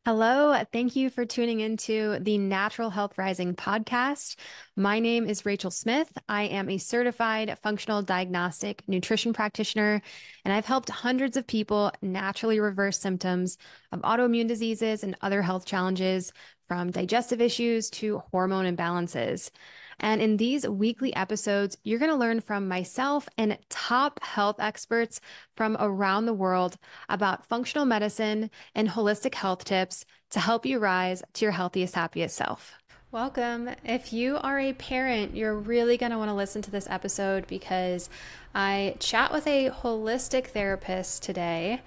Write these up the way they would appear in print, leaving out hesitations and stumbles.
Hello, thank you for tuning into the Natural Health Rising podcast. My name is Rachel Smith. I am a certified functional diagnostic nutrition practitioner, and I've helped hundreds of people naturally reverse symptoms of autoimmune diseases and other health challenges, from digestive issues to hormone imbalances. And in these weekly episodes, you're going to learn from myself and top health experts from around the world about functional medicine and holistic health tips to help you rise to your healthiest, happiest self. Welcome. If you are a parent, you're really going to want to listen to this episode because I chat with a holistic therapist today,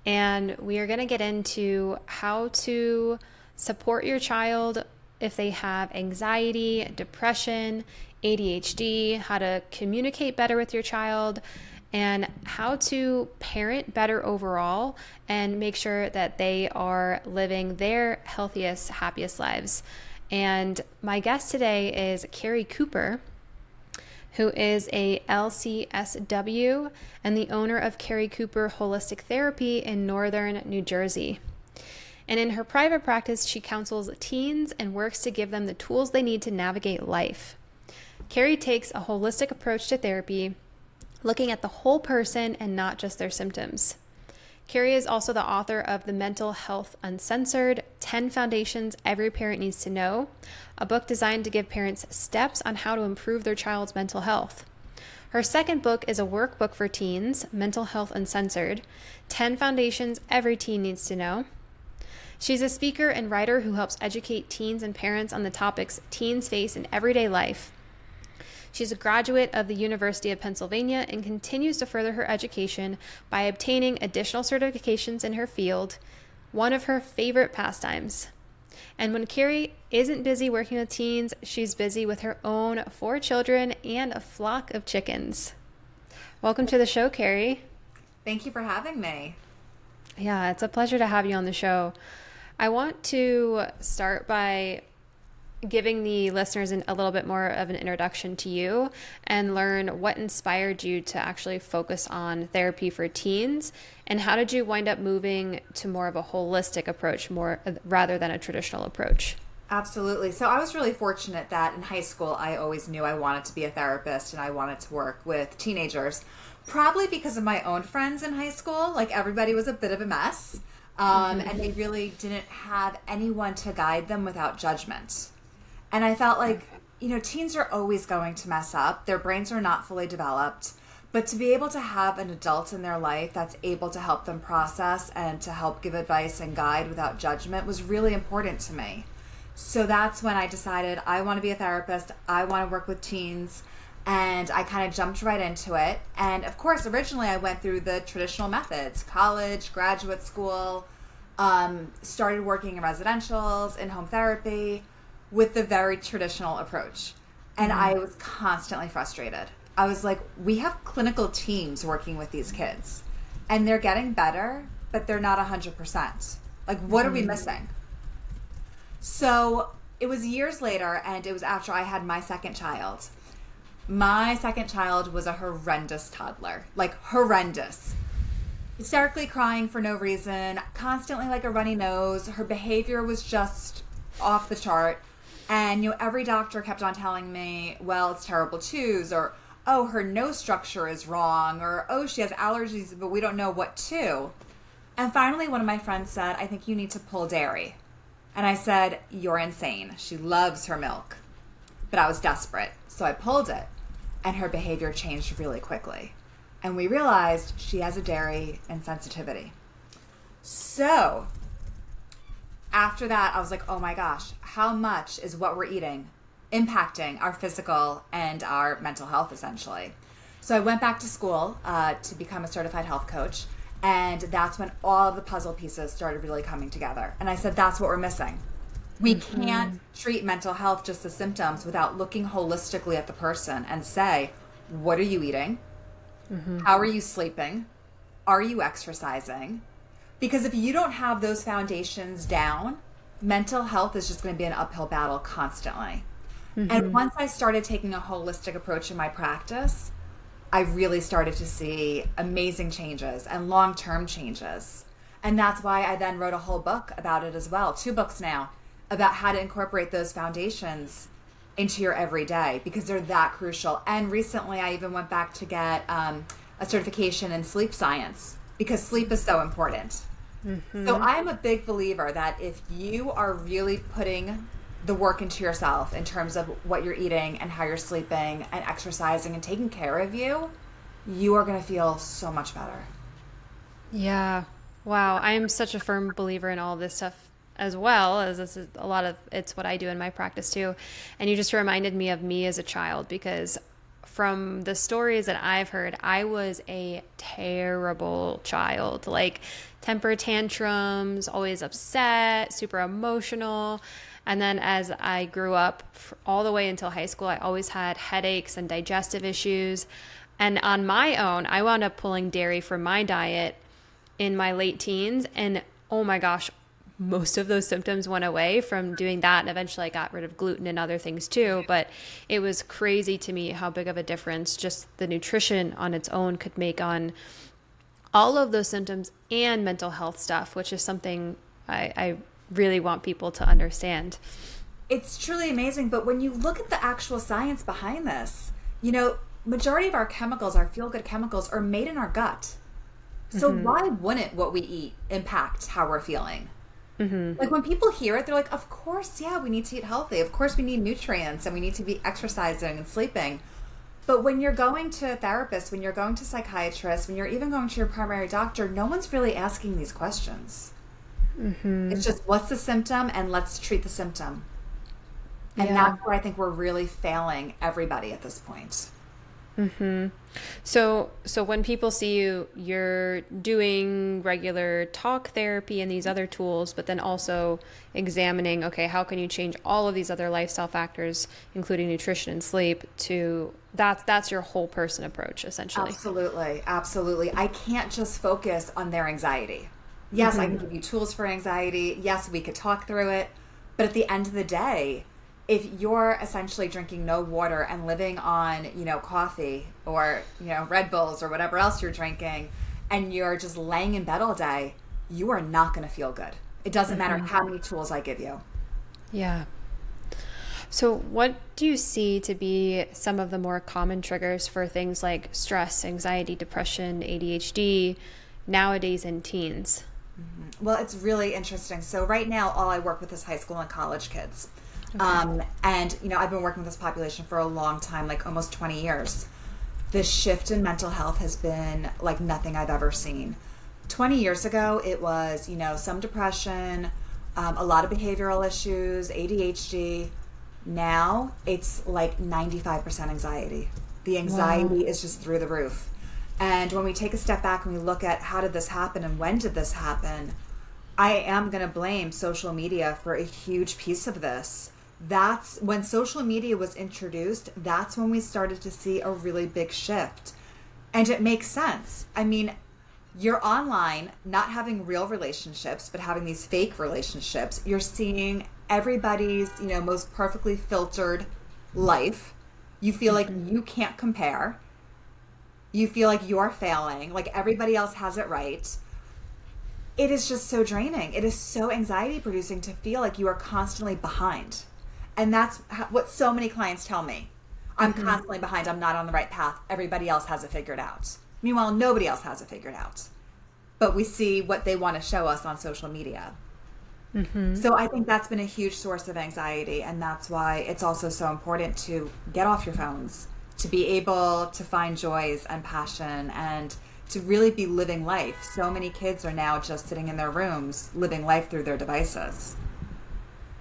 and we are going to get into how to support your child if they have anxiety, depression, ADHD, how to communicate better with your child, and how to parent better overall and make sure that they are living their healthiest, happiest lives. And my guest today is Keri Cooper, who is a LCSW and the owner of Keri Cooper Holistic Therapy in Northern New Jersey. And in her private practice, she counsels teens and works to give them the tools they need to navigate life. Keri takes a holistic approach to therapy, looking at the whole person and not just their symptoms. Keri is also the author of The Mental Health Uncensored: 10 Foundations Every Parent Needs to Know, a book designed to give parents steps on how to improve their child's mental health. Her second book is a workbook for teens, Mental Health Uncensored: 10 Foundations Every Teen Needs to Know. She's a speaker and writer who helps educate teens and parents on the topics teens face in everyday life. She's a graduate of the University of Pennsylvania and continues to further her education by obtaining additional certifications in her field, one of her favorite pastimes. And when Keri isn't busy working with teens, she's busy with her own 4 children and a flock of chickens. Welcome to the show, Keri. Thank you for having me. Yeah, it's a pleasure to have you on the show. I want to start by giving the listeners a little bit more of an introduction to you and learn what inspired you to actually focus on therapy for teens, and how did you wind up moving to more of a holistic approach more rather than a traditional approach? Absolutely. So I was really fortunate that in high school, I always knew I wanted to be a therapist and I wanted to work with teenagers, probably because of my own friends in high school. Like, everybody was a bit of a mess, and they really didn't have anyone to guide them without judgment. And I felt like, teens are always going to mess up. Their brains are not fully developed. But to be able to have an adult in their life that's able to help them process and to help give advice and guide without judgment was really important to me. So that's when I decided I want to be a therapist. I want to work with teens. And I kind of jumped right into it. And of course, originally I went through the traditional methods: college, graduate school, started working in residentials, in home therapy, with the very traditional approach. And I was constantly frustrated. I was like, we have clinical teams working with these kids and they're getting better, but they're not 100%. Like, what are we missing? So it was years later, and it was after I had my second child. My second child was a horrendous toddler, like horrendous. Hysterically crying for no reason, constantly like a runny nose. Her behavior was just off the chart. And, every doctor kept on telling me, well, it's terrible twos, or, oh, her nose structure is wrong, or, oh, she has allergies, but we don't know what to. And finally, one of my friends said, I think you need to pull dairy. And I said, you're insane. She loves her milk. But I was desperate, so I pulled it. And her behavior changed really quickly. And we realized she has a dairy insensitivity. So after that, I was like, oh my gosh, how much is what we're eating impacting our physical and our mental health, essentially? So I went back to school to become a certified health coach. And that's when all of the puzzle pieces started really coming together. And I said, that's what we're missing. We can't treat mental health just as symptoms without looking holistically at the person and say, what are you eating? How are you sleeping? Are you exercising? Because if you don't have those foundations down, mental health is just going to be an uphill battle constantly. And once I started taking a holistic approach in my practice, I really started to see amazing changes and long-term changes. And that's why I then wrote a whole book about it as well, 2 books now, about how to incorporate those foundations into your everyday because they're that crucial. And recently I even went back to get a certification in sleep science because sleep is so important. So I'm a big believer that if you are really putting the work into yourself in terms of what you're eating and how you're sleeping and exercising and taking care of you, you are going to feel so much better. Yeah. Wow. I am such a firm believer in all of this stuff as well as this is a lot of it's what I do in my practice too. And you just reminded me of me as a child because from the stories that I've heard, I was a terrible child, like temper tantrums, always upset, super emotional. And then as I grew up all the way until high school, I always had headaches and digestive issues. And on my own, I wound up pulling dairy from my diet in my late teens. And oh my gosh, most of those symptoms went away from doing that. And eventually I got rid of gluten and other things too. But it was crazy to me how big of a difference just the nutrition on its own could make on all of those symptoms and mental health stuff, which is something I really want people to understand. It's truly amazing. But when you look at the actual science behind this, you know, majority of our chemicals, our feel-good chemicals, are made in our gut. So why wouldn't what we eat impact how we're feeling? Like when people hear it, they're like, of course, yeah, we need to eat healthy. Of course we need nutrients and we need to be exercising and sleeping. But when you're going to a therapist, when you're going to a psychiatrist, when you're even going to your primary doctor, no one's really asking these questions. It's just, what's the symptom? And let's treat the symptom. And that's where I think we're really failing everybody at this point. So when people see you, you're doing regular talk therapy and these other tools, but then also examining, okay, how can you change all of these other lifestyle factors, including nutrition and sleep, to that's your whole person approach, essentially. Absolutely. Absolutely. I can't just focus on their anxiety. Yes, I can give you tools for anxiety. Yes, we could talk through it. But at the end of the day, if you're essentially drinking no water and living on, coffee or, Red Bulls or whatever else you're drinking, and you're just laying in bed all day, you are not going to feel good. It doesn't matter how many tools I give you. Yeah. So what do you see to be some of the more common triggers for things like stress, anxiety, depression, ADHD nowadays in teens? Well, it's really interesting. So right now, all I work with is high school and college kids. And, I've been working with this population for a long time, like almost 20 years. The shift in mental health has been like nothing I've ever seen. 20 years ago, it was, some depression, a lot of behavioral issues, ADHD. Now it's like 95% anxiety. The anxiety is just through the roof. And when we take a step back and we look at how did this happen and when did this happen, I am going to blame social media for a huge piece of this. That's when social media was introduced, that's when we started to see a really big shift. And it makes sense. I mean, you're online, not having real relationships, but having these fake relationships. You're seeing everybody's, most perfectly filtered life. You feel like you can't compare. You feel like you're failing, like everybody else has it right. It is just so draining. It is so anxiety producing to feel like you are constantly behind. And that's what so many clients tell me. I'm constantly behind. I'm not on the right path. Everybody else has it figured out. Meanwhile, nobody else has it figured out. But we see what they want to show us on social media. So I think that's been a huge source of anxiety. And that's why it's also so important to get off your phones, to be able to find joys and passion and to really be living life. So many kids are now just sitting in their rooms, living life through their devices.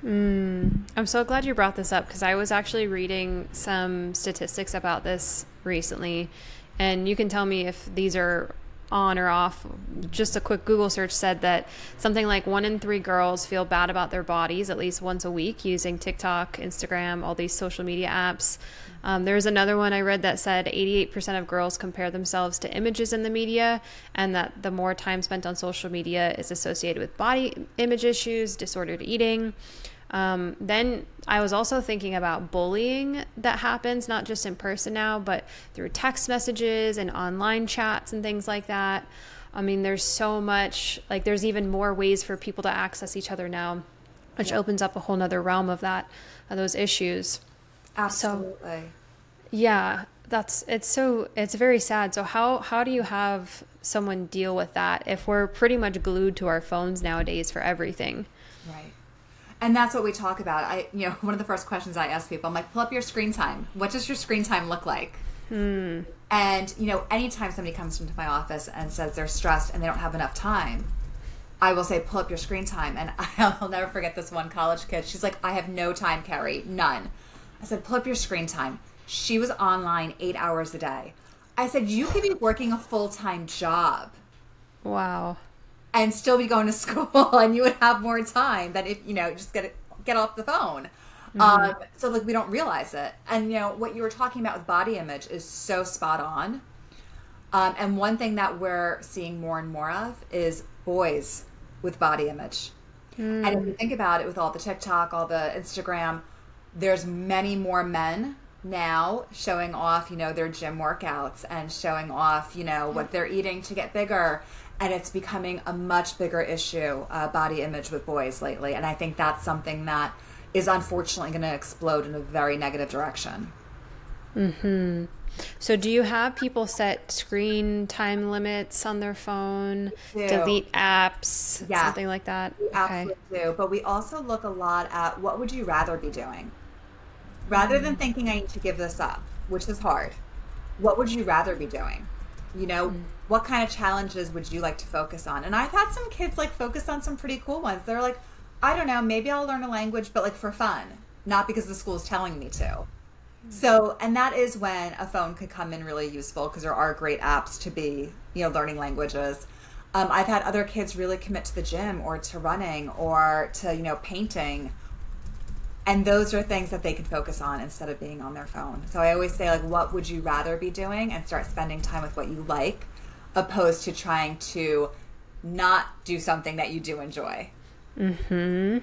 I'm so glad you brought this up because I was actually reading some statistics about this recently, and you can tell me if these are on or off. Just a quick Google search said that something like 1 in 3 girls feel bad about their bodies at least once a week using TikTok, Instagram, all these social media apps. There's another one I read that said 88% of girls compare themselves to images in the media, and that the more time spent on social media is associated with body image issues, disordered eating. Then I was also thinking about bullying that happens not just in person now, but through text messages and online chats and things like that. I mean, there's so much, like there's even more ways for people to access each other now, which opens up a whole nother realm of of those issues. Absolutely. So, yeah, it's very sad. So how do you have someone deal with that if we're pretty much glued to our phones nowadays for everything? Right. And that's what we talk about. One of the first questions I ask people, I'm like, pull up your screen time. What does your screen time look like? And, anytime somebody comes into my office and says they're stressed and they don't have enough time, I will say, pull up your screen time. And I'll never forget this one college kid. She's like, I have no time, Keri. None. I said, pull up your screen time. She was online 8 hours a day. I said, you could be working a full-time job. Wow. And still be going to school, and you would have more time than if, just get off the phone. So like we don't realize it. And, what you were talking about with body image is so spot on. And one thing that we're seeing more and more of is boys with body image. And if you think about it, with all the TikTok, all the Instagram, there's many more men now showing off, their gym workouts and showing off, what they're eating to get bigger. And it's becoming a much bigger issue, body image with boys lately. And I think that's something that is unfortunately going to explode in a very negative direction. Mm-hmm. So do you have people set screen time limits on their phone, delete apps, something like that? We absolutely do. But we also look a lot at what would you rather be doing? Rather than thinking I need to give this up, which is hard, what would you rather be doing? What kind of challenges would you like to focus on? And I've had some kids like focus on some pretty cool ones. They're like, I don't know, maybe I'll learn a language, but like for fun, not because the school's telling me to. So, and that is when a phone could come in really useful, because there are great apps to be, learning languages. I've had other kids really commit to the gym or to running or to, painting. And those are things that they could focus on instead of being on their phone. So I always say, like, what would you rather be doing? And start spending time with what you like, opposed to trying to not do something that you do enjoy. Mm-hmm.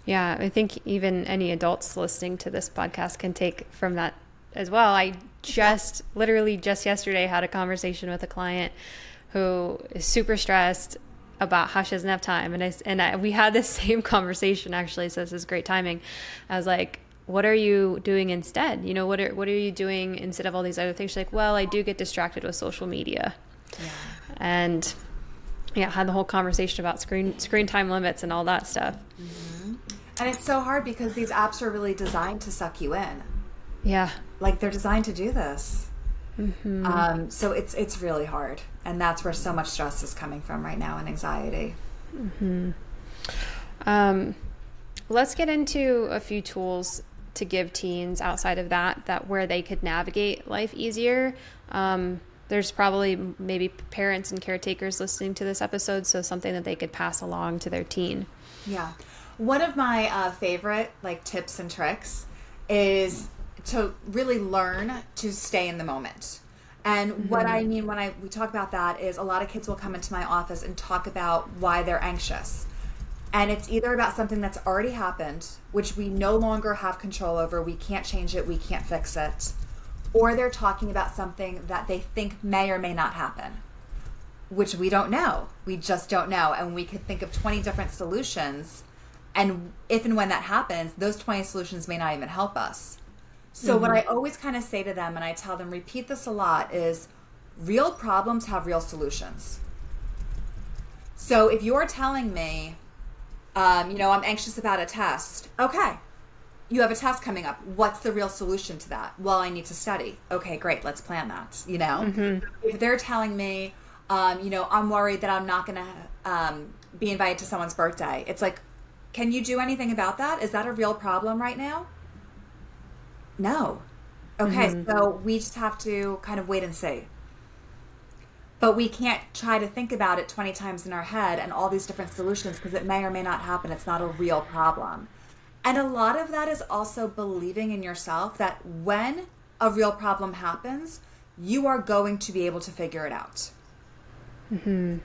Yeah, I think even any adults listening to this podcast can take from that as well. I literally just yesterday had a conversation with a client who is super stressed about how she doesn't have time. And we had this same conversation actually, so this is great timing. I was like, what are you doing instead? What are you doing instead of all these other things? She's like, well, I do get distracted with social media. Yeah. And had the whole conversation about screen time limits and all that stuff. Mm-hmm. And it's so hard because these apps are really designed to suck you in. Yeah. Like they're designed to do this. Mm-hmm. So it's really hard. And that's where so much stress is coming from right now, and anxiety. Mm-hmm. Let's get into a few tools to give teens outside of that where they could navigate life easier. There's probably maybe parents and caretakers listening to this episode, so something that they could pass along to their teen. Yeah. One of my favorite tips and tricks is to really learn to stay in the moment. And what I mean when we talk about that is a lot of kids will come into my office and talk about why they're anxious. And it's either about something that's already happened, which we no longer have control over, we can't change it, we can't fix it, or they're talking about something that they think may or may not happen, which we don't know. We just don't know. And we could think of 20 different solutions. And if and when that happens, those 20 solutions may not even help us. So what I always kind of say to them, and I tell them, repeat this a lot, is real problems have real solutions. So if you're telling me, I'm anxious about a test. Okay, you have a test coming up. What's the real solution to that? Well, I need to study. Okay, great. Let's plan that. If they're telling me, I'm worried that I'm not going to be invited to someone's birthday. It's like, can you do anything about that? Is that a real problem right now? No. Okay, so we just have to kind of wait and see. But we can't try to think about it 20 times in our head and all these different solutions, because it may or may not happen. It's not a real problem. And a lot of that is also believing in yourself that when a real problem happens, you are going to be able to figure it out. Mm-hmm.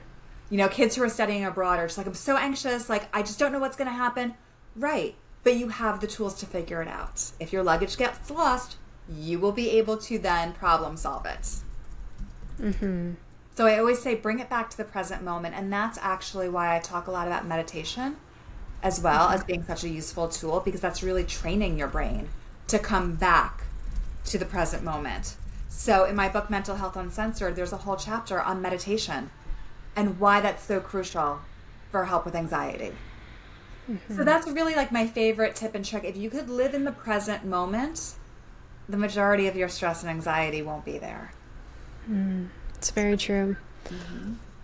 Kids who are studying abroad are just like, I'm so anxious, I just don't know what's going to happen. Right. But you have the tools to figure it out. If your luggage gets lost, you will be able to then problem solve it. Mm-hmm. So I always say bring it back to the present moment. And that's actually why I talk a lot about meditation as well as being such a useful tool, because that's really training your brain to come back to the present moment. So in my book, Mental Health Uncensored, there's a whole chapter on meditation and why that's so crucial for help with anxiety. So that's really like my favorite tip and trick. If you could live in the present moment, the majority of your stress and anxiety won't be there. It's very true.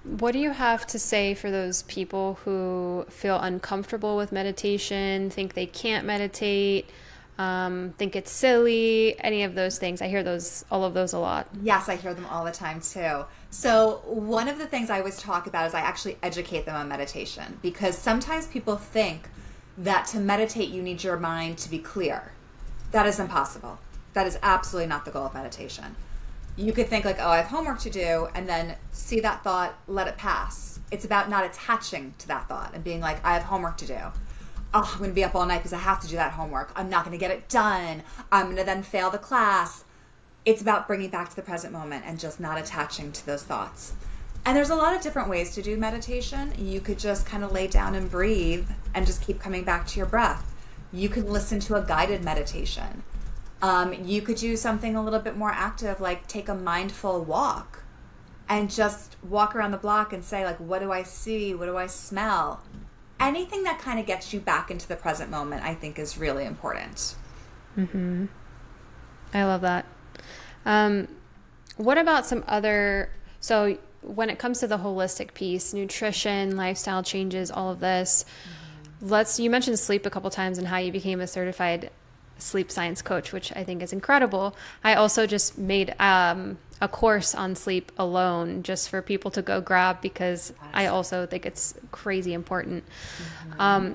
What do you have to say for those people who feel uncomfortable with meditation, think they can't meditate, think it's silly, any of those things? I hear all of those a lot. Yes, I hear them all the time too. So one of the things I always talk about is I actually educate them on meditation, because sometimes people think that to meditate you need your mind to be clear. That is impossible. That is absolutely not the goal of meditation. You could think like, oh, I have homework to do, and then see that thought, let it pass. It's about not attaching to that thought and being like, I have homework to do. Oh, I'm going to be up all night because I have to do that homework. I'm not going to get it done. I'm going to then fail the class. It's about bringing back to the present moment and just not attaching to those thoughts. And there's a lot of different ways to do meditation. You could just kind of lay down and breathe and just keep coming back to your breath. You could listen to a guided meditation. You could do something a little bit more active, like take a mindful walk and just walk around the block and say, like, what do I see? What do I smell? Anything that kind of gets you back into the present moment, I think, is really important. I love that. What about some other, so when it comes to the holistic piece, nutrition, lifestyle changes, all of this, you mentioned sleep a couple times and how you became a certified sleep science coach, which I think is incredible. I also just made a course on sleep alone just for people to go grab, because I also think it's crazy important.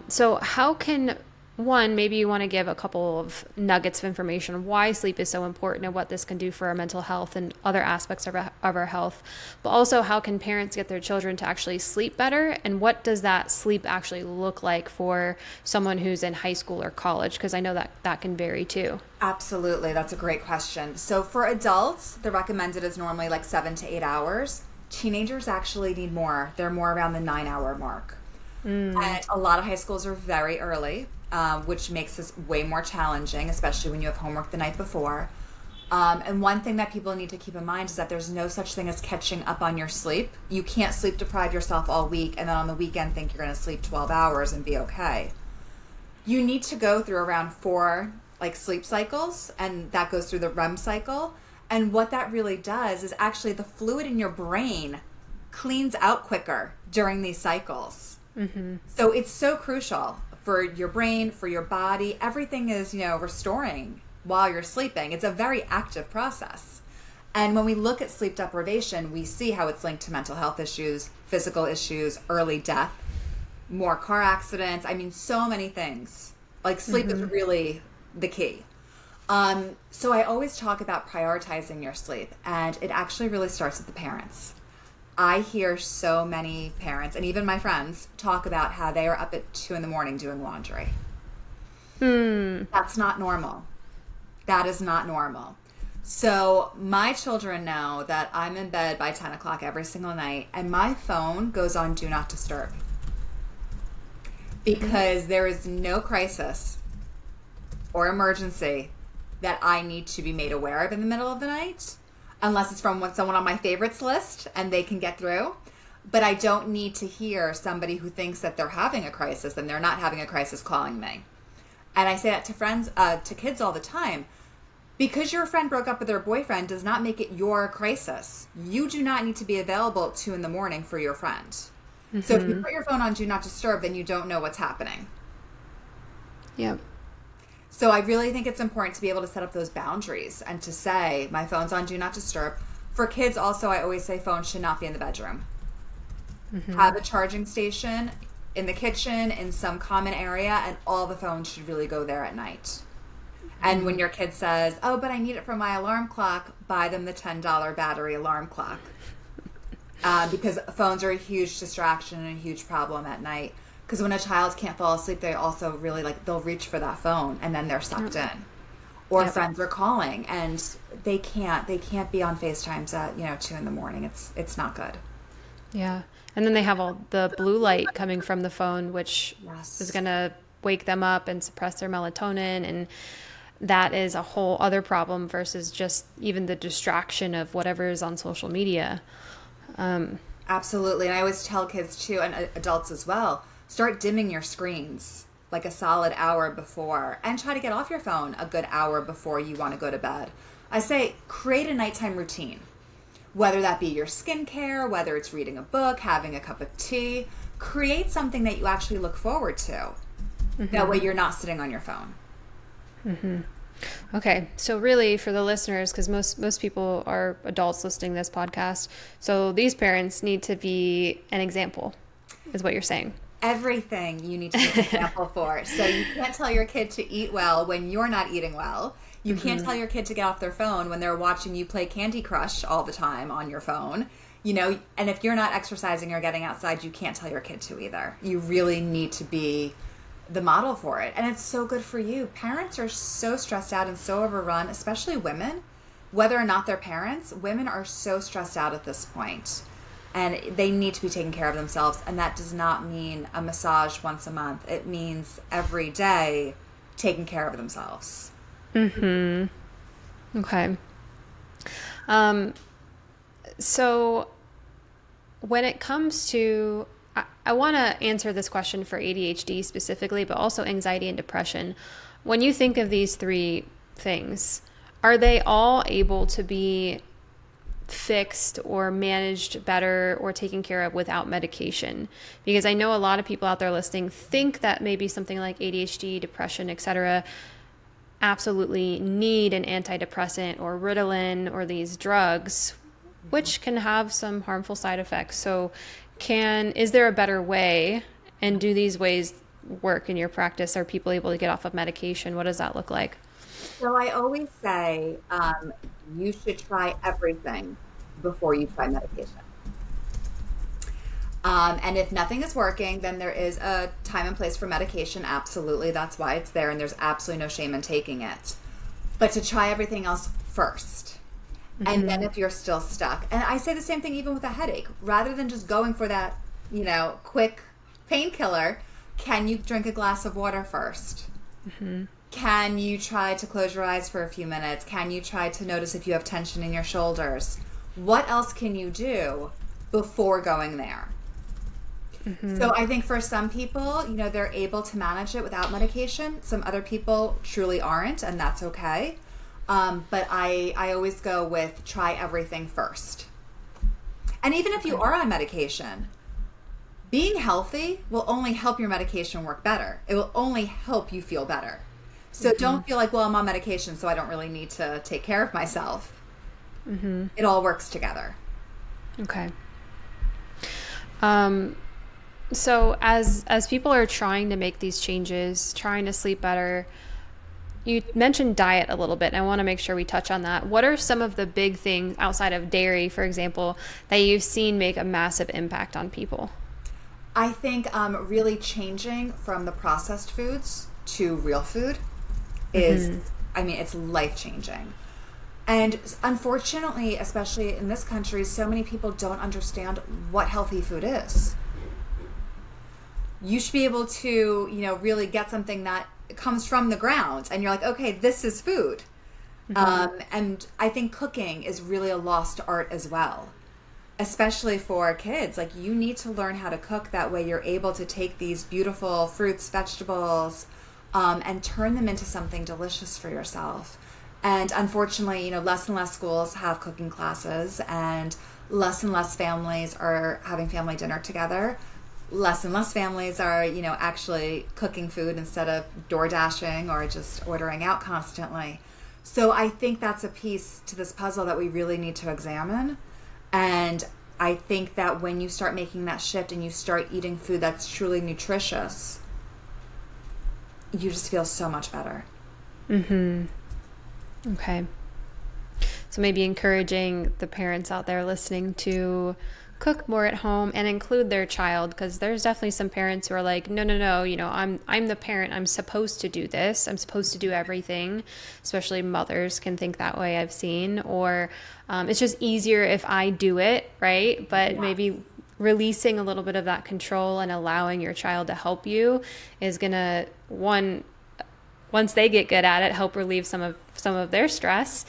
So how can maybe you want to give a couple of nuggets of information on why sleep is so important and what this can do for our mental health and other aspects of our health, but also how can parents get their children to actually sleep better, and what does that sleep actually look like for someone who's in high school or college, because I know that can vary too. Absolutely. That's a great question. So for adults, the recommended is normally like 7 to 8 hours. Teenagers actually need more. They're more around the 9-hour mark. And a lot of high schools are very early, which makes this way more challenging, especially when you have homework the night before. And one thing that people need to keep in mind is that there's no such thing as catching up on your sleep. You can't sleep deprive yourself all week and then on the weekend think you're going to sleep 12 hours and be okay. You need to go through around 4 sleep cycles, and that goes through the REM cycle. And what that really does is actually the fluid in your brain cleans out quicker during these cycles. So it's so crucial for your brain, for your body. Everything is, restoring while you're sleeping. It's a very active process. And when we look at sleep deprivation, we see how it's linked to mental health issues, physical issues, early death, more car accidents. I mean, so many things. Sleep is really the key. So I always talk about prioritizing your sleep, and it actually really starts with the parents. I hear so many parents, and even my friends, talk about how they are up at 2 a.m. doing laundry. That's not normal. That is not normal. So my children know that I'm in bed by 10 o'clock every single night, and my phone goes on Do Not Disturb. Because there is no crisis or emergency that I need to be made aware of in the middle of the night, unless it's from someone on my favorites list and they can get through. But I don't need to hear somebody who thinks that they're having a crisis and they're not having a crisis calling me. And I say that to friends, to kids all the time. Because your friend broke up with their boyfriend does not make it your crisis. You do not need to be available at 2 a.m. for your friend. So if you put your phone on Do Not Disturb, then you don't know what's happening. Yep. So I really think it's important to be able to set up those boundaries and to say, my phone's on Do Not Disturb. For kids also, I always say phones should not be in the bedroom. Have a charging station in the kitchen, in some common area, and all the phones should really go there at night. And when your kid says, oh, but I need it for my alarm clock, buy them the $10 battery alarm clock. Because phones are a huge distraction and a huge problem at night. Because when a child can't fall asleep, they also really they'll reach for that phone and then they're sucked in. or Yep. friends are calling, and they can't be on FaceTimes at 2 in the morning. It's not good. Yeah. And then they have all the blue light coming from the phone, which is Yes. going to wake them up and suppress their melatonin. And that is a whole other problem versus just even the distraction of whatever is on social media. Absolutely. And I always tell kids too, and adults as well, start dimming your screens like a solid hour before, and try to get off your phone a good hour before you want to go to bed. I say create a nighttime routine, whether that be your skincare, whether it's reading a book, having a cup of tea. Create something that you actually look forward to. That way you're not sitting on your phone. Okay, so really for the listeners, because most people are adults listening to this podcast, so these parents need to be an example, is what you're saying. Everything you need to be an example for. So you can't tell your kid to eat well when you're not eating well. You can't tell your kid to get off their phone when they're watching you play Candy Crush all the time on your phone. And if you're not exercising or getting outside, you can't tell your kid to either. You really need to be the model for it. And it's so good for you. Parents are so stressed out and so overrun, especially women. Whether or not they're parents, women are so stressed out at this point. And they need to be taking care of themselves. And that does not mean a massage once a month. It means every day taking care of themselves. Okay. Um, so when it comes to, I want to answer this question for ADHD specifically, but also anxiety and depression. When you think of these three things, are they all able to be fixed or managed better or taken care of without medication? Because I know a lot of people out there listening think that maybe something like ADHD, depression, etc., absolutely need an antidepressant or Ritalin or these drugs, which can have some harmful side effects. So is there a better way, and do these ways work in your practice? Are people able to get off of medication? What does that look like? So I always say you should try everything before you try medication. And if nothing is working, then there is a time and place for medication. Absolutely. That's why it's there. And there's absolutely no shame in taking it. But to try everything else first. And then if you're still stuck. And I say the same thing even with a headache. Rather than just going for that, quick painkiller, can you drink a glass of water first? Can you try to close your eyes for a few minutes? Can you try to notice if you have tension in your shoulders? What else can you do before going there? So I think for some people, they're able to manage it without medication. Some other people truly aren't, and that's okay. But I always go with try everything first. And even if you are on medication, being healthy will only help your medication work better. It will only help you feel better. So don't feel like, well, I'm on medication, so I don't really need to take care of myself. It all works together. Okay. So as people are trying to make these changes, trying to sleep better, you mentioned diet a little bit, and I want to make sure we touch on that. What are some of the big things outside of dairy, for example, that you've seen make a massive impact on people? I think really changing from the processed foods to real food is, it's life-changing. And unfortunately, especially in this country, so many people don't understand what healthy food is. You should be able to, really get something that comes from the ground, and you're like, okay, this is food. And I think cooking is really a lost art as well, especially for kids. Like, you need to learn how to cook. That way you're able to take these beautiful fruits, vegetables, and turn them into something delicious for yourself. And unfortunately, less and less schools have cooking classes, and less families are having family dinner together. Less and less families are, actually cooking food instead of door dashing or just ordering out constantly. So I think that's a piece to this puzzle that we really need to examine. And I think that when you start making that shift and you start eating food that's truly nutritious, you just feel so much better. Okay. So maybe encouraging the parents out there listening to cook more at home and include their child, because there's definitely some parents who are like, no, no, no, I'm the parent, I'm supposed to do this, I'm supposed to do everything. Especially mothers can think that way, I've seen. Or it's just easier if I do it, right? But Yeah. maybe releasing a little bit of that control and allowing your child to help you is gonna, once they get good at it, help relieve some of their stress,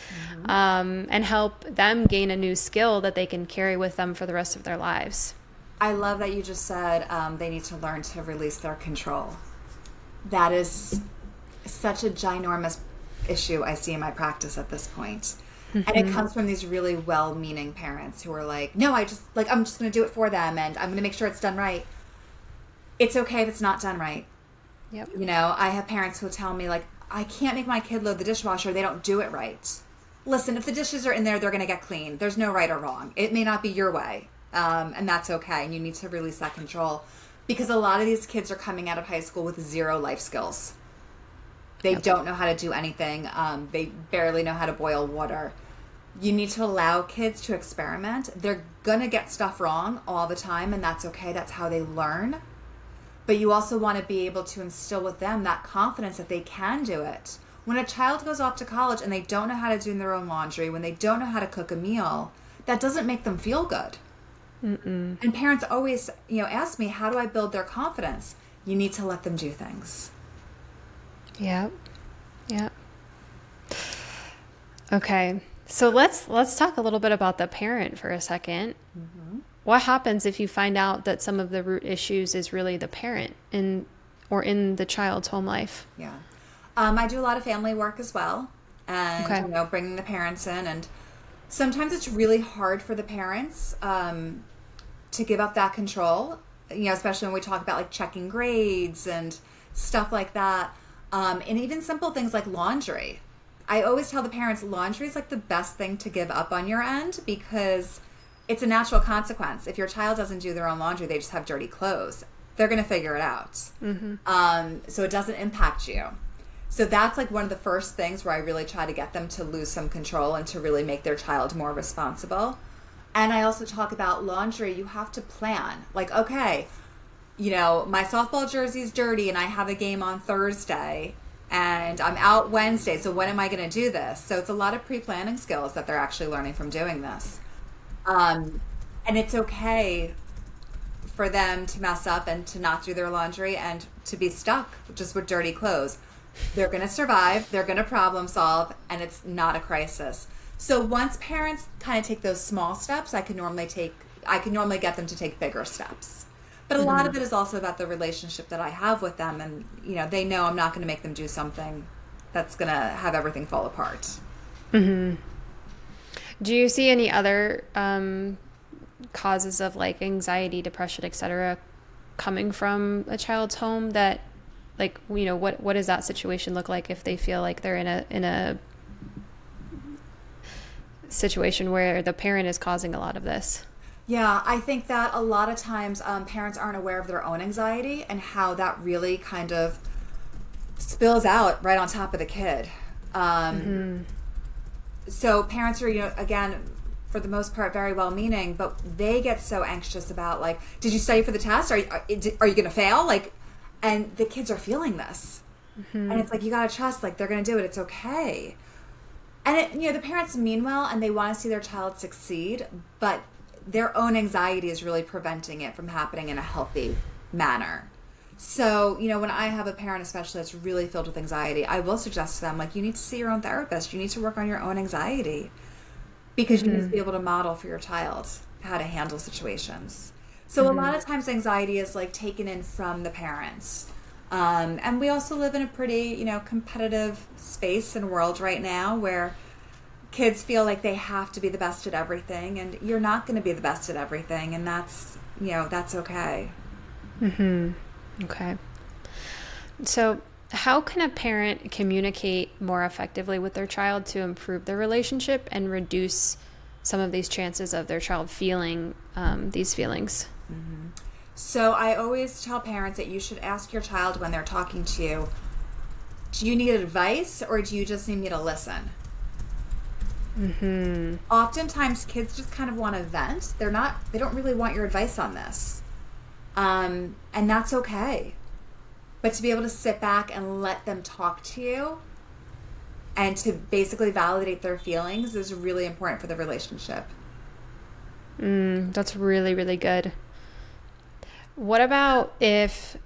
and help them gain a new skill that they can carry with them for the rest of their lives. I love that you just said they need to learn to release their control. That is such a ginormous issue I see in my practice at this point. And it comes from these really well-meaning parents who are like, no, I'm just going to do it for them, and I'm going to make sure it's done right. It's okay if it's not done right. Yep. I have parents who tell me, like, I can't make my kid load the dishwasher. They don't do it right. Listen, if the dishes are in there, they're going to get clean. There's no right or wrong. It may not be your way, and that's okay. And you need to release that control, because a lot of these kids are coming out of high school with zero life skills. They don't know how to do anything. They barely know how to boil water. You need to allow kids to experiment. They're going to get stuff wrong all the time, and that's okay. That's how they learn. But you also want to be able to instill with them that confidence that they can do it. When a child goes off to college and they don't know how to do their own laundry, when they don't know how to cook a meal, that doesn't make them feel good. Mm-mm. And parents always, ask me, how do I build their confidence? You need to let them do things. Yeah. Yeah. Okay. So let's talk a little bit about the parent for a second. Mm-hmm. What happens if you find out that some of the root issues is really the parent in the child's home life? Yeah. I do a lot of family work as well, and bringing the parents in, and sometimes it's really hard for the parents to give up that control, especially when we talk about like checking grades and stuff like that, and even simple things like laundry. I always tell the parents laundry is like the best thing to give up on your end, because it's a natural consequence. If your child doesn't do their own laundry, they just have dirty clothes. They're going to figure it out. Mm-hmm. So it doesn't impact you. So that's like one of the first things where I really try to get them to lose some control and to really make their child more responsible. And I also talk about laundry. You have to plan. Like, okay, my softball jersey's dirty and I have a game on Thursday and I'm out Wednesday. So when am I going to do this? So it's a lot of pre-planning skills that they're actually learning from doing this. And it's okay for them to mess up and to not do their laundry and to be stuck just with dirty clothes. They're going to survive, they're going to problem solve, and it's not a crisis. So once parents kind of take those small steps, I can normally get them to take bigger steps. But a lot of it is also about the relationship that I have with them, and they know I'm not going to make them do something that's going to have everything fall apart. Mm-hmm. Do you see any other causes of like anxiety, depression, etc., coming from a child's home that, like, what does that situation look like if they feel like they're in a situation where the parent is causing a lot of this? Yeah, I think that a lot of times parents aren't aware of their own anxiety and how that really kind of spills out right on top of the kid. So parents are, again, for the most part, very well-meaning, but they get so anxious about, like, did you study for the test? Are you going to fail? Like, and the kids are feeling this. Mm-hmm. And it's like, you got to trust, like, they're going to do it. It's okay. And, the parents mean well, and they want to see their child succeed, but their own anxiety is really preventing it from happening in a healthy manner. So, when I have a parent especially that's really filled with anxiety, I will suggest to them, like, you need to see your own therapist. You need to work on your own anxiety, because you need to be able to model for your child how to handle situations. So a lot of times anxiety is like taken in from the parents. And we also live in a pretty, competitive space and world right now where kids feel like they have to be the best at everything, and you're not going to be the best at everything. And that's okay. Mm-hmm. Okay. So how can a parent communicate more effectively with their child to improve their relationship and reduce some of these chances of their child feeling these feelings? Mm-hmm. So I always tell parents that you should ask your child when they're talking to you, do you need advice or do you just need me to listen? Oftentimes kids just kind of want to vent. They don't really want your advice on this. And that's okay. But to be able to sit back and let them talk to you and to basically validate their feelings is really important for the relationship. That's really, really good. What about if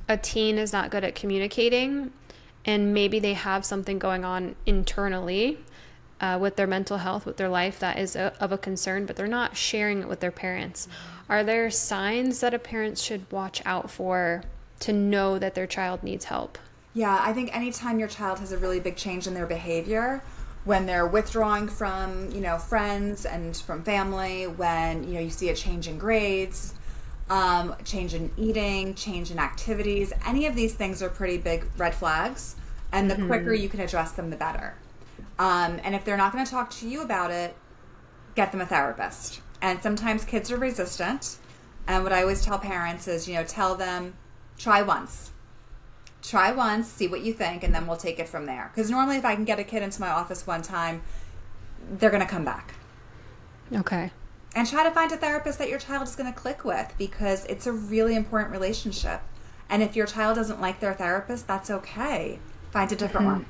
a teen is not good at communicating and maybe they have something going on internally with their mental health, with their life that is of a concern, but they're not sharing it with their parents? Are there signs that a parent should watch out for to know that their child needs help? Yeah, I think anytime your child has a really big change in their behavior, when they're withdrawing from, friends and from family, when, you see a change in grades, change in eating, change in activities, any of these things are pretty big red flags. And the quicker you can address them, the better. And if they're not going to talk to you about it, get them a therapist. And sometimes kids are resistant. And what I always tell parents is, tell them, try once, see what you think, and then we'll take it from there. Because normally if I can get a kid into my office one time, they're going to come back. Okay. And try to find a therapist that your child is going to click with, because it's a really important relationship. And if your child doesn't like their therapist, that's okay. Find a different one.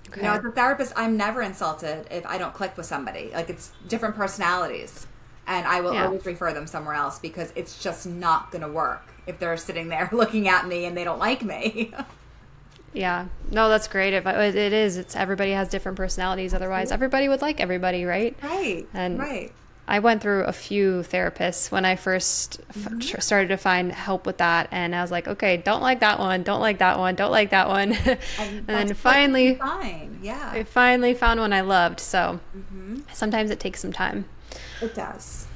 Okay. As a therapist, I'm never insulted if I don't click with somebody. Like, it's different personalities. And I will always refer them somewhere else, because it's just not going to work if they're sitting there looking at me and they don't like me. Yeah. No, that's great. If it is, it's everybody has different personalities. Otherwise, everybody would like everybody, right? Right. And right. I went through a few therapists when I first started to find help with that. And I was like, okay, don't like that one. Don't like that one. Don't like that one. And then finally, I finally found one I loved. So sometimes it takes some time. It does.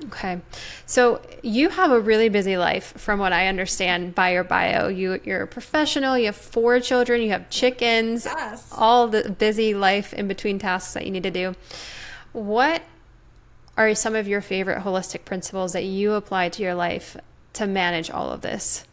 Okay. So you have a really busy life from what I understand by your bio. You're a professional, you have 4 children, you have chickens, all the busy life in between tasks that you need to do. What are some of your favorite holistic principles that you apply to your life to manage all of this?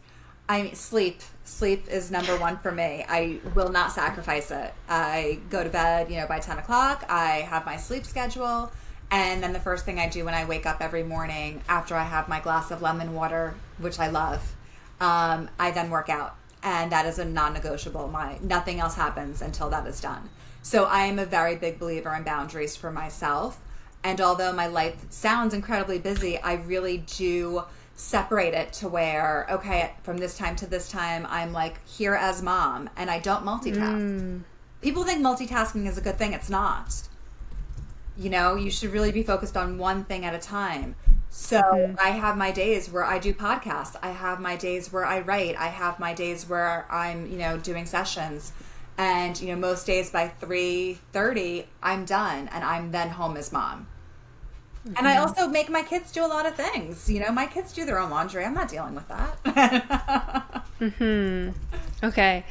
Sleep. Sleep is number one for me. I will not sacrifice it. I go to bed, by 10 o'clock. I have my sleep schedule. And then the first thing I do when I wake up every morning, after I have my glass of lemon water, which I love, I then work out. And that is a non-negotiable. Nothing else happens until that is done. So I am a very big believer in boundaries for myself. And although my life sounds incredibly busy, I really do separate it to where, okay, from this time to this time, I'm like here as mom, and I don't multitask. People think multitasking is a good thing. It's not. You should really be focused on one thing at a time. So I have my days where I do podcasts. I have my days where I write. I have my days where I'm, doing sessions. And, most days by 3:30, I'm done. And I'm then home as mom. And I also make my kids do a lot of things. My kids do their own laundry. I'm not dealing with that. Okay.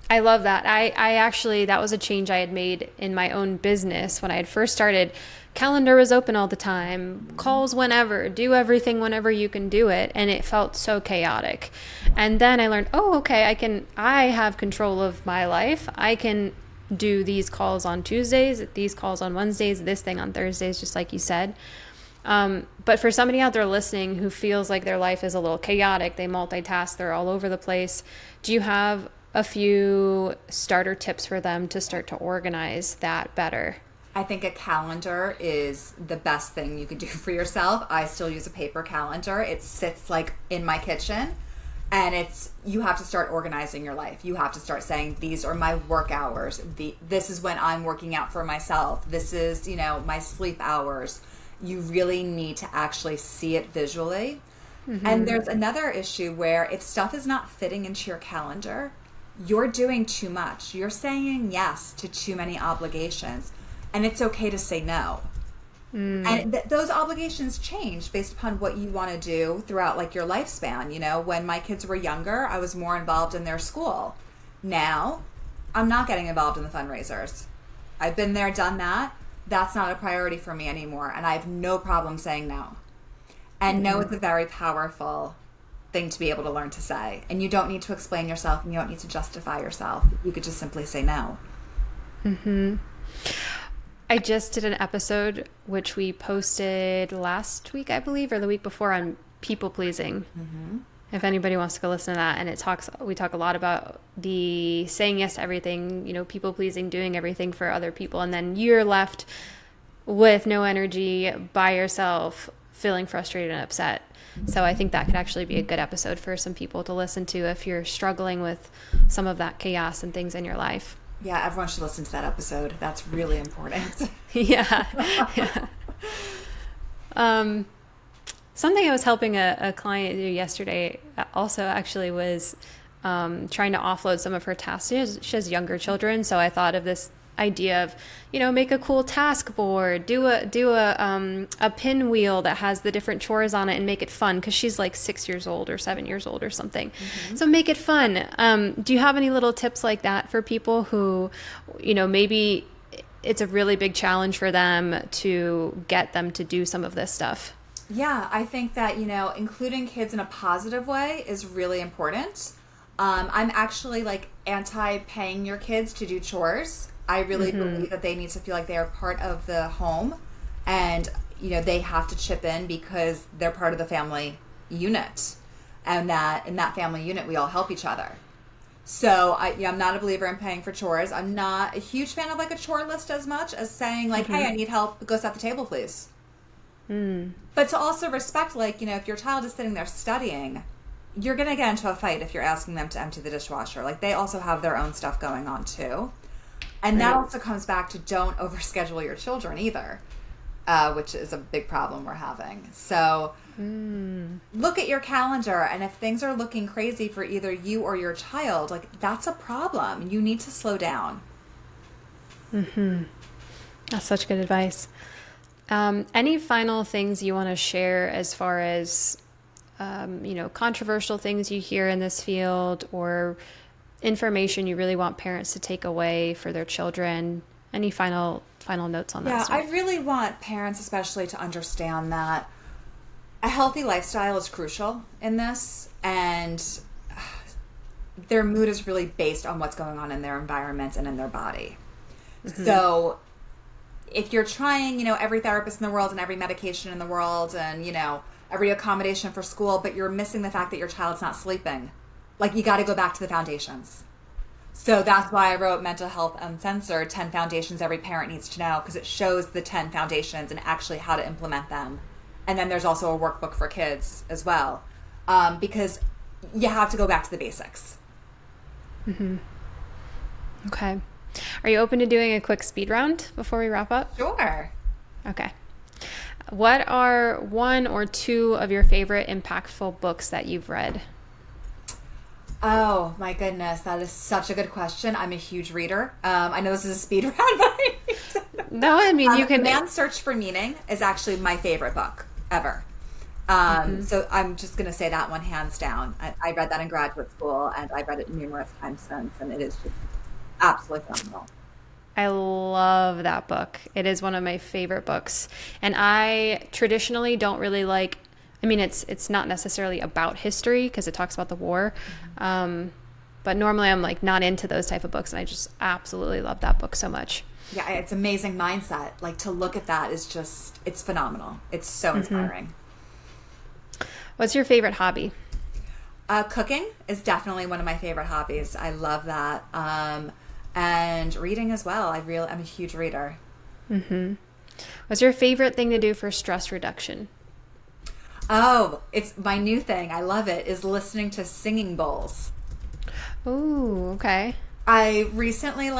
I love that. I actually, that was a change I had made in my own business when I had first started. Calendar was open all the time, calls whenever, do everything whenever you can do it. And it felt so chaotic. And then I learned, I have control of my life. I can do these calls on Tuesdays, these calls on Wednesdays, this thing on Thursdays, just like you said. But for somebody out there listening who feels like their life is a little chaotic, they multitask, they're all over the place, do you have a few starter tips for them to start to organize that better? I think a calendar is the best thing you can do for yourself. I still use a paper calendar. It sits like in my kitchen, and you have to start organizing your life. You have to start saying, these are my work hours. This is when I'm working out for myself. This is, my sleep hours. You really need to actually see it visually. And there's another issue where if stuff is not fitting into your calendar, you're doing too much. You're saying yes to too many obligations, and it's okay to say no. And those obligations change based upon what you want to do throughout like your lifespan. When my kids were younger, I was more involved in their school. Now, I'm not getting involved in the fundraisers. I've been there, done that. That's not a priority for me anymore, and I have no problem saying no. And no is a very powerful thing to be able to learn to say. And you don't need to explain yourself, and you don't need to justify yourself. You could just simply say no. Mm-hmm. I just did an episode which we posted last week, I believe, or the week before, on people pleasing. Mm-hmm. If anybody wants to go listen to that, and we talk a lot about the saying yes to everything, people pleasing, doing everything for other people, and then you're left with no energy, by yourself, feeling frustrated and upset. So I think that could actually be a good episode for some people to listen to if you're struggling with some of that chaos and things in your life. Yeah, everyone should listen to that episode. That's really important. Yeah. Something I was helping a client do yesterday also actually was trying to offload some of her tasks. She has younger children, so I thought of this idea of, make a cool task board, do a pinwheel that has the different chores on it and make it fun, because she's like 6 years old or 7 years old or something. Mm-hmm. So make it fun. Do you have any little tips like that for people who, maybe it's a really big challenge for them to get them to do some of this stuff? Yeah, I think that, including kids in a positive way is really important. I'm actually anti-paying your kids to do chores. I really believe that they need to feel like they are part of the home, and, they have to chip in because they're part of the family unit, and that in that family unit, we all help each other. So I'm not a believer in paying for chores. I'm not a huge fan of a chore list as much as saying hey, I need help. Go set the table, please. But to also respect, if your child is sitting there studying, you're going to get into a fight if you're asking them to empty the dishwasher. They also have their own stuff going on too. And that also comes back to don't overschedule your children either, which is a big problem we're having. So look at your calendar, and if things are looking crazy for either you or your child, that's a problem. You need to slow down. Mm-hmm. That's such good advice. Any final things you want to share as far as, controversial things you hear in this field, or information you really want parents to take away for their children? Any final notes on that? Yeah, stuff? I really want parents especially to understand that a healthy lifestyle is crucial in this, and their mood is really based on what's going on in their environment and in their body. Mm-hmm. So if you're trying, every therapist in the world and every medication in the world and, every accommodation for school, but you're missing the fact that your child's not sleeping, you got to go back to the foundations. So that's why I wrote Mental Health Uncensored, 10 Foundations Every Parent Needs to Know, because it shows the 10 foundations and actually how to implement them. And then there's also a workbook for kids as well, because you have to go back to the basics. Mm-hmm. Okay. Are you open to doing a quick speed round before we wrap up? Sure. Okay. What are one or two of your favorite impactful books that you've read? Oh, my goodness. That is such a good question. I'm a huge reader. I know this is a speed round, but no, I mean, you can... Man's Search for Meaning is actually my favorite book ever. So I'm just going to say that one hands down. I read that in graduate school, and I've read it numerous times since, and it is just absolutely phenomenal. I love that book. It is one of my favorite books. And I traditionally don't really like, it's not necessarily about history because it talks about the war. But normally I'm not into those type of books, and I just absolutely love that book so much. Yeah, it's amazing mindset. To look at that is just, it's phenomenal. It's so inspiring. What's your favorite hobby? Cooking is definitely one of my favorite hobbies. I love that. And reading as well. I'm a huge reader. Mm-hmm. What's your favorite thing to do for stress reduction? Oh, it's my new thing. I love it, is listening to singing bowls. Ooh, okay. I recently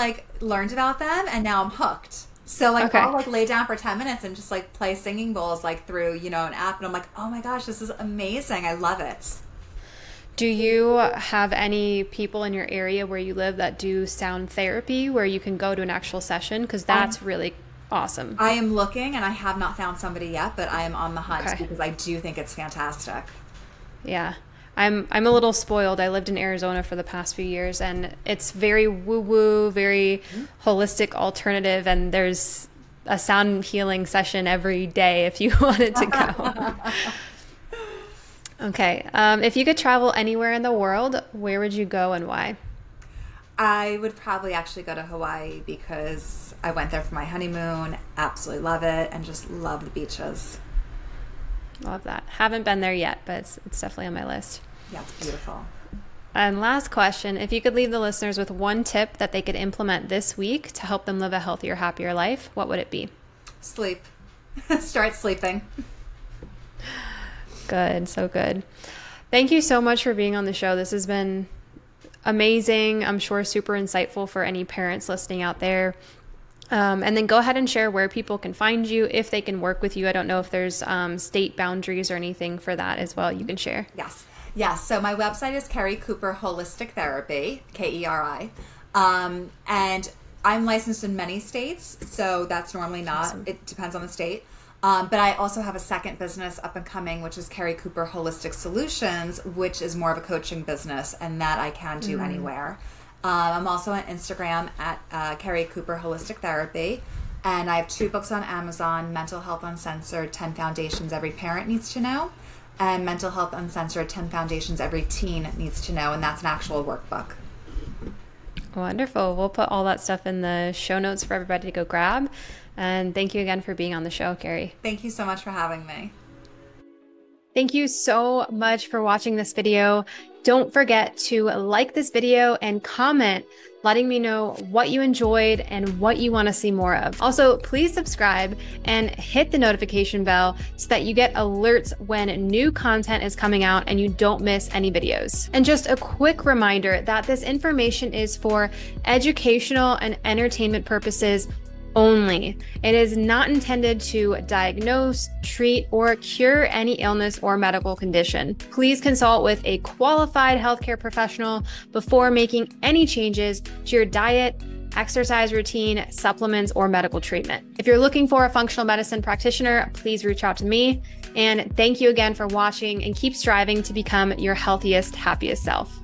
learned about them, and now I'm hooked. So Okay. I'll lay down for 10 minutes and just play singing bowls through, an app, and I'm oh my gosh, this is amazing. I love it. Do you have any people in your area where you live that do sound therapy where you can go to an actual session? Because that's really awesome. I am looking, and I have not found somebody yet, but I am on the hunt Okay. because I do think it's fantastic. Yeah. I'm a little spoiled. I lived in Arizona for the past few years, and it's very woo-woo, very holistic alternative, and there's a sound healing session every day if you wanted to go. Okay. If you could travel anywhere in the world, where would you go and why? I would probably actually go to Hawaii because I went there for my honeymoon, absolutely love it, and just love the beaches. Love that. Haven't been there yet, but it's definitely on my list. Yeah, it's beautiful. And last question, if you could leave the listeners with one tip that they could implement this week to help them live a healthier, happier life, what would it be? Sleep. Start sleeping. Good. So good. Thank you so much for being on the show. This has been amazing. I'm sure super insightful for any parents listening out there. And then go ahead and share where people can find you, if they can work with you. I don't know if there's state boundaries or anything for that as well. You can share. Yes. Yes. So my website is Keri Cooper Holistic Therapy, Keri. And I'm licensed in many states, so that's normally not, awesome. It depends on the state. But I also have a second business up and coming, which is Keri Cooper Holistic Solutions, which is more of a coaching business, and that I can do anywhere. I'm also on Instagram at Keri Cooper Holistic Therapy, and I have 2 books on Amazon, Mental Health Uncensored, 10 Foundations Every Parent Needs to Know, and Mental Health Uncensored, 10 Foundations Every Teen Needs to Know, and that's an actual workbook. Wonderful. We'll put all that stuff in the show notes for everybody to go grab. And thank you again for being on the show, Carrie. Thank you so much for having me. Thank you so much for watching this video. Don't forget to like this video and comment, letting me know what you enjoyed and what you want to see more of. Also, please subscribe and hit the notification bell so that you get alerts when new content is coming out and you don't miss any videos. And just a quick reminder that this information is for educational and entertainment purposes only. It is not intended to diagnose, treat, or cure any illness or medical condition. Please consult with a qualified healthcare professional before making any changes to your diet, exercise routine, supplements, or medical treatment. If you're looking for a functional medicine practitioner, please reach out to me. And thank you again for watching, and keep striving to become your healthiest, happiest self.